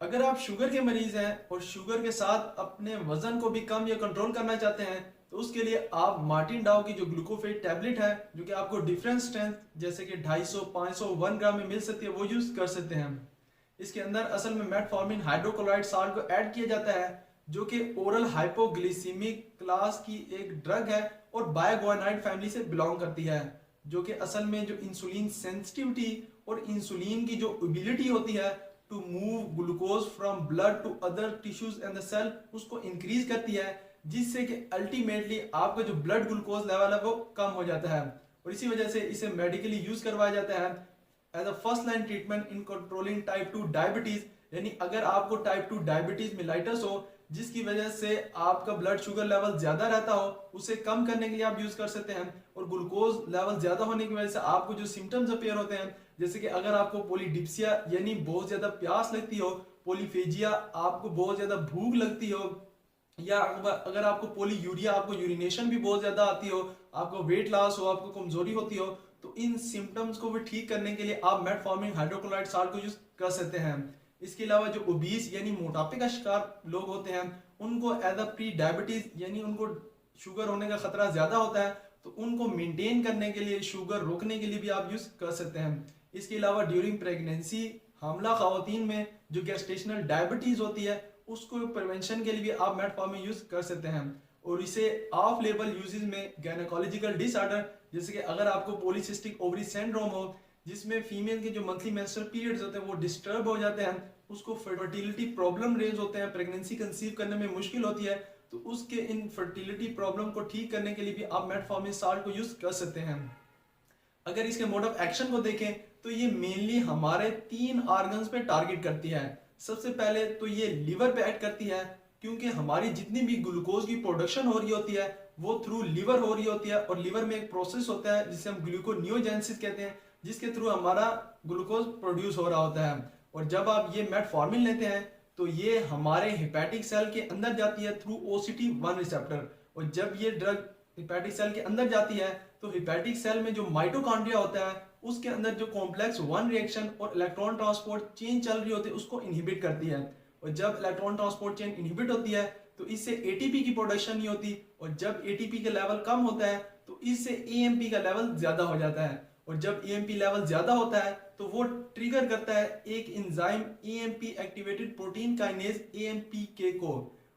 अगर आप शुगर के मरीज हैं और शुगर के साथ अपने वजन को भी कम या कंट्रोल करना चाहते हैं तो उसके लिए आप मार्टिन डाउ की जो ग्लूकोफेट टैबलेट है जो कि आपको डिफरेंट स्ट्रेंथ जैसे कि 250, 500, 1 ग्राम में मिल सकती है वो यूज कर सकते हैं। इसके अंदर असल में मेटफॉर्मिन हाइड्रोक्लोराइड साल्ट को ऐड किया जाता है जो कि ओरल हाइपोग्लिसीमिक क्लास की एक ड्रग है और बायोगुआनाइड फैमिली से बिलोंग करती है, जो कि असल में जो इंसुलिन सेंसिटिविटी और इंसुलिन की जो एबिलिटी होती है to move glucose from blood to other tissues and the cell उसको इंक्रीज करती है, जिससे कि अल्टीमेटली आपका जो ब्लड ग्लूकोज लेवल है वो कम हो जाता है। और इसी वजह से इसे मेडिकली यूज करवाया जाता है as a first line treatment in controlling type 2 diabetes. यानी अगर आपको टाइप 2 डायबिटीज मिलाइटस हो जिसकी वजह से आपका ब्लड शुगर लेवल ज्यादा रहता हो उसे कम करने के लिए आप यूज कर सकते हैं। और ग्लूकोज लेवल ज्यादा होने की वजह से आपको जो सिम्टम्स अपेयर होते हैं जैसे कि अगर आपको पोलीडिप्सिया यानी बहुत ज्यादा प्यास लगती हो, पोलीफेजिया आपको बहुत ज्यादा भूख लगती हो, या अगर आपको पोलीयूरिया आपको यूरिनेशन भी बहुत ज्यादा आती हो, आपको वेट लॉस हो, आपको कमजोरी होती हो, तो इन सिम्टम्स को भी ठीक करने के लिए आप मेटफॉर्मिन हाइड्रोक्लोराइड साल्ट को यूज कर सकते हैं। इसके अलावा जो ओबीस यानी मोटापे का शिकार लोग होते हैं उनको एज अ प्री डायबिटीज यानी उनको शुगर होने का खतरा ज्यादा होता है, तो उनको मेंटेन करने के लिए शुगर रोकने के लिए भी आप यूज कर सकते हैं। इसके अलावा ड्यूरिंग प्रेगनेंसी हामला खवातीन में जो गेस्टेशनल डायबिटीज होती है उसको प्रिवेंशन के लिए भी आप मेटफॉर्मिन यूज कर सकते हैं। और इसे ऑफ लेबल यूजेस में गायनेकोलॉजिकल डिसऑर्डर जैसे कि अगर आपको पॉलीसिस्टिक ओवरी सिंड्रोम हो जिसमें फीमेल के जो मंथली मेंस्ट्रुअल पीरियड्स होते हैं वो डिस्टर्ब हो जाते हैं, उसको फर्टिलिटी प्रॉब्लम रेज होते हैं, प्रेगनेंसी कंसीव करने में मुश्किल होती है, तो उसके इन फर्टिलिटी प्रॉब्लम को ठीक करने के लिए भी आप मेटफॉर्मिन साल्ट को यूज कर सकते हैं। अगर इसके मोड ऑफ एक्शन को देखें तो ये मेनली हमारे 3 ऑर्गन्स पे टारगेट करती है। सबसे पहले तो ये लिवर पे एक्ट करती है क्योंकि हमारी जितनी भी ग्लूकोज की प्रोडक्शन हो रही होती है वो थ्रू लिवर हो रही होती है, और लिवर में एक प्रोसेस होता है जिसे हम ग्लूकोनियोजेनेसिस कहते हैं जिसके थ्रू हमारा ग्लूकोज प्रोड्यूस हो रहा होता है। और जब आप ये मेटफॉर्मिन लेते हैं तो ये हमारे हेपेटिक सेल के अंदर जाती है थ्रू OCT1 रिसेप्टर, और जब ये ड्रग हेपेटिक सेल के अंदर जाती है तो हेपेटिक सेल में जो माइटोकॉन्ड्रिया होता है उसके अंदर जो कॉम्प्लेक्स 1 रिएक्शन और इलेक्ट्रॉन ट्रांसपोर्ट चेन चल रही होती है उसको इनहिबिट करती है। और जब इलेक्ट्रॉन ट्रांसपोर्ट चेन इनहिबिट होती है तो इससे एटीपी की प्रोडक्शन नहीं होती, और जब एटीपी का लेवल कम होता है तो इससे एएमपी का लेवल ज्यादा हो जाता है, और जब एएमपी लेवल ज्यादा होता है तो वो ट्रिगर करता है एक enzyme AMP activated protein kinase AMPK को,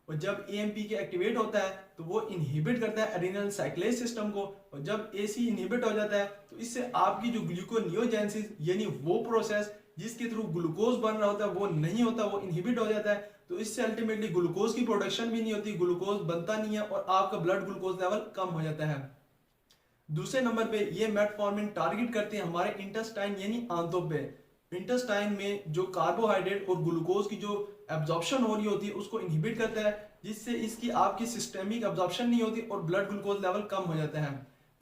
और जब एएमपी के एक्टिवेट होता है तो वो इनहिबिट करता है एड्रेनल साइक्लेज सिस्टम को, और जब एसी इनहिबिट हो जाता है तो इससे आपकी जो ग्लूकोनियोजेनेसिस यानी वो प्रोसेस जिसके थ्रू ग्लूकोज बन रहा होता है वो नहीं होता, वो इनहिबिट हो जाता है, तो इससे अल्टीमेटली ग्लूकोज की प्रोडक्शन भी नहीं होती, ग्लूकोज बनता नहीं है और आपका ब्लड ग्लूकोज लेवल कम हो जाता है। दूसरे नंबर पे ये मेटफॉर्मिन टारगेट करते हैं हमारे इंटेस्टाइन यानी आंतों पे। इंटेस्टाइन में जो कार्बोहाइड्रेट और ग्लूकोज की जो एब्जॉर्प्शन हो रही होती है उसको इनहिबिट करता है जिससे इसकी आपकी सिस्टेमिक एब्जॉर्प्शन नहीं होती और ब्लड ग्लूकोज लेवल कम हो जाता है।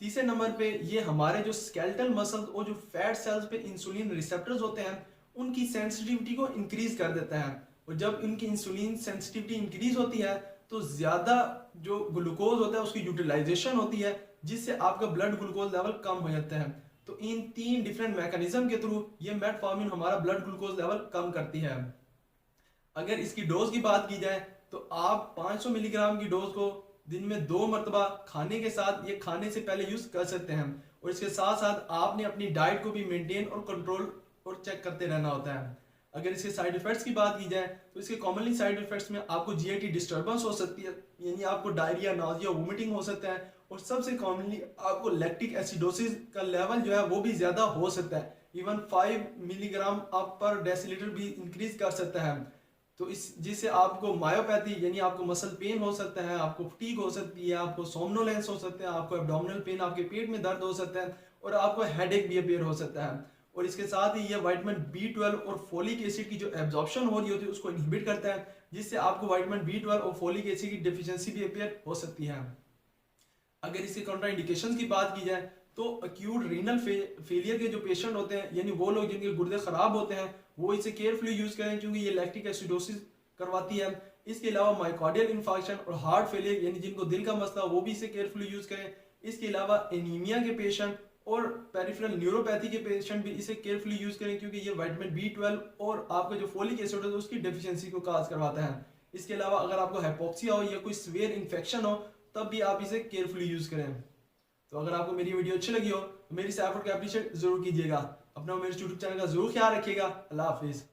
तीसरे नंबर पे ये हमारे जो स्केलेटल मसल्स और जो फैट सेल्स पे इंसुलिन रिसेप्टर्स होते हैं उनकी सेंसिटिविटी को इंक्रीज कर देता है, और जब इनकी इंसुलिन सेंसिटिविटी इंक्रीज होती है तो ज्यादा जो ग्लूकोज होता है उसकी यूटिलाइजेशन होती है जिससे आपका ब्लड ग्लूकोज लेवल कम हो जाता है। तो इन 3 डिफरेंट मैकेनिज्म के थ्रू ये मेटफॉर्मिन हमारा ब्लड ग्लूकोज लेवल कम करती है। अगर इसकी डोज की बात की जाए तो आप 500 मिलीग्राम की डोज को दिन में 2 मरतबा खाने के साथ ये खाने से पहले यूज कर सकते हैं, और इसके साथ साथ आपने अपनी डाइट को भी मेंटेन और कंट्रोल और चेक करते रहना होता है। अगर इसके साइड इफेक्ट्स की बात की जाए तो इसके कॉमनली साइड इफेक्ट्स में आपको जीआईटी डिस्टर्बेंस हो सकती है यानी आपको डायरिया, नाजिया, वोमिटिंग हो सकता है, और सबसे कॉमनली आपको लैक्टिक एसिडोसिस का लेवल जो है वो भी ज्यादा हो सकता है, इवन 5 मिलीग्राम आप पर डेसीलीटर भी इंक्रीज कर सकता है। तो इस जिससे आपको मायोपैथी यानी आपको मसल पेन हो सकता है, आपको फटीग हो सकती है, आपको सोमनोलेंस हो सकता है, आपको एब्डोमिनल पेन, आपके पेट में दर्द हो सकता है, और आपको हेडेक भी अपेयर हो सकता है। और इसके साथ ही ये विटामिन B12 और फोलिक एसिड की जो एब्जॉर्प्शन हो रही होती है उसको इनहिबिट करता है जिससे आपको विटामिन B12 और फोलिक एसिड की डेफिशिएंसी भी अपेयर हो सकती है। अगर इसके कॉन्ट्राइंडिकेशंस की बात की जाए तो अक्यूट रीनल फेलियर के जो पेशेंट होते हैं यानी वो लोग जिनके गुर्दे खराब होते हैं वो इसे केयरफुली यूज करें क्योंकि ये लैक्टिक एसिडोसिस करवाती है। इसके अलावा माइकार्डियल इन्फार्क्शन और हार्ट फेलियर यानी जिनको दिल का मसला वो भी इसे केयरफुली यूज करें। इसके अलावा एनीमिया के पेशेंट और पेरिफेरल न्यूरोपैथी के पेशेंट भी इसे केयरफुली यूज करें, क्योंकि ये विटामिन B12 और आपका जो फोलिक एसिड है उसकी डेफिशिएंसी को काज करवाता है। इसके अलावा अगर आपको हाइपोक्सिया हो या कोई सीवियर इन्फेक्शन हो तब भी आप इसे केयरफुली यूज करें। तो अगर आपको मेरी वीडियो अच्छी लगी हो तो मेरी इस एफर्ट को अप्रिशिएट जरूर कीजिएगा। अपना मेरे यूट्यूब चैनल का जरूर ख्याल रखिएगा। अल्लाह हाफिज।